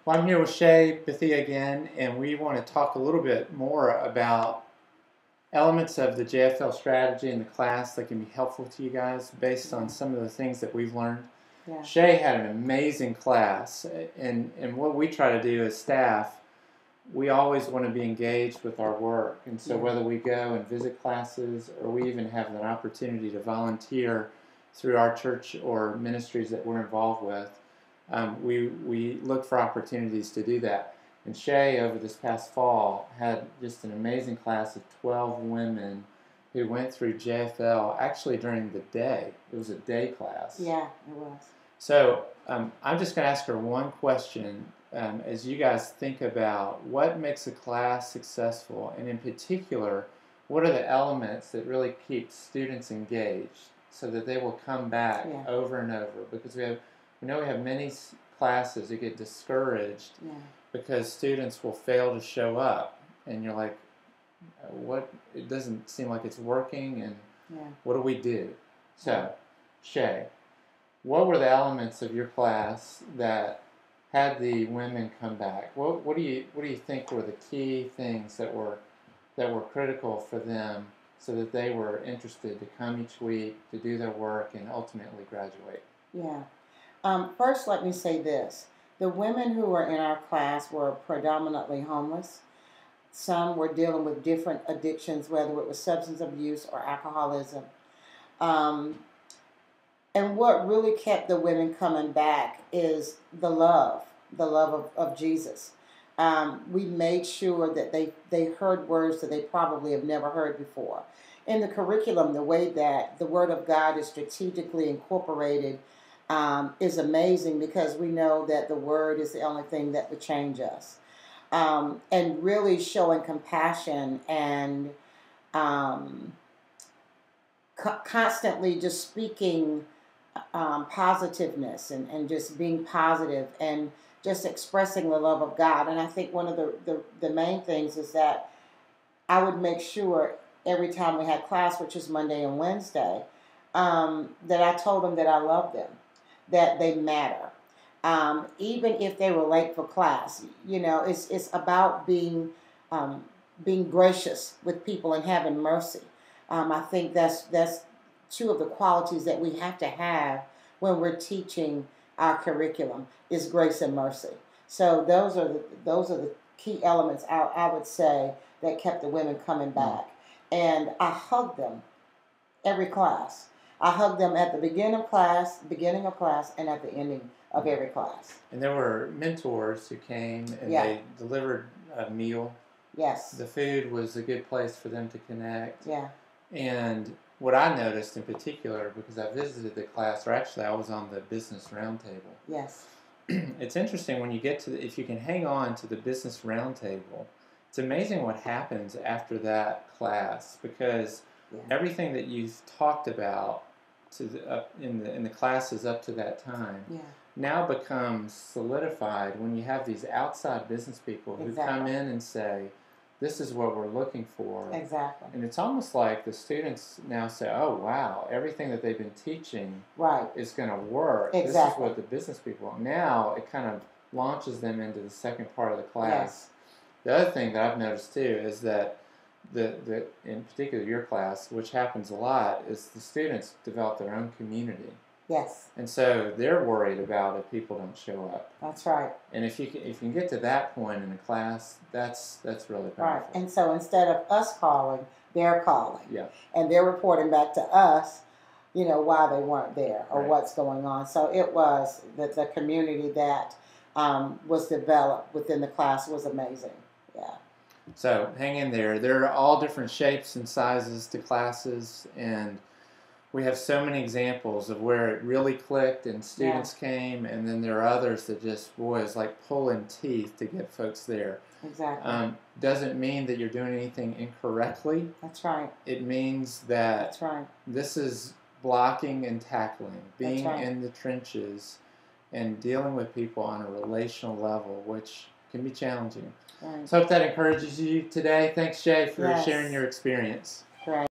Well, I'm here with Shay Bethia again, and we want to talk a little bit more about elements of the JfL strategy in the class that can be helpful to you guys based on some of the things that we've learned. Yeah. Shay had an amazing class, and what we try to do as staff, we always want to be engaged with our work. And so whether we go and visit classes or we even have an opportunity to volunteer through our church or ministries that we're involved with, we look for opportunities to do that. And Shay, over this past fall, had just an amazing class of 12 women who went through JfL actually during the day. It was a day class. Yeah, it was. So I'm just going to ask her one question as you guys think about what makes a class successful, and in particular, what are the elements that really keep students engaged so that they will come back over and over? Because we know we have many classes that get discouraged because students will fail to show up, and you're like, what? It doesn't seem like it's working, and what do we do? So, Shay, what were the elements of your class that had the women come back? What do you think were the key things that were critical for them so that they were interested to come each week to do their work and ultimately graduate? Yeah. First, let me say this. The women who were in our class were predominantly homeless. Some were dealing with different addictions, whether it was substance abuse or alcoholism. And what really kept the women coming back is the love of Jesus. We made sure that they heard words that they probably have never heard before. In the curriculum, the way that the Word of God is strategically incorporated is amazing, because we know that the Word is the only thing that would change us. And really showing compassion and constantly just speaking positiveness and just being positive and just expressing the love of God. And I think one of the main things is that I would make sure every time we had class, which is Monday and Wednesday, that I told them that I love them, that they matter. Even if they were late for class, it's about being gracious with people and having mercy. I think that's two of the qualities that we have to have when we're teaching our curriculum, is grace and mercy. So those are the key elements I would say that kept the women coming back. And I hugged them every class. I hugged them at the beginning of class, and at the ending of every class. And there were mentors who came and they delivered a meal. Yes. The food was a good place for them to connect. Yeah. And what I noticed in particular, because I visited the class, or actually I was on the business roundtable. Yes. It's interesting when you get to if you can hang on to the business roundtable, it's amazing what happens after that class, because everything that you've talked about in the classes up to that time now becomes solidified when you have these outside business people who come in and say, this is what we're looking for. Exactly. And it's almost like the students now say, oh, wow, everything that they've been teaching is going to work. Exactly. This is what the business people want. Now it kind of launches them into the second part of the class. Yes. The other thing that I've noticed too is that in particular your class, which happens a lot, is the students develop their own community. Yes. And so they're worried about if people don't show up. That's right. And if you can get to that point in a class, that's really powerful. Right. And so instead of us calling, they're calling. Yeah. And they're reporting back to us, why they weren't there or what's going on. So it was the community that was developed within the class was amazing. Yeah. So hang in there. There are all different shapes and sizes to classes, and we have so many examples of where it really clicked and students came, and then there are others that just, boy, it's like pulling teeth to get folks there. Exactly. Doesn't mean that you're doing anything incorrectly. That's right. It means that this is blocking and tackling, being in the trenches and dealing with people on a relational level, which can be challenging. Right. So I hope that encourages you today. Thanks, Shay, for sharing your experience. Right.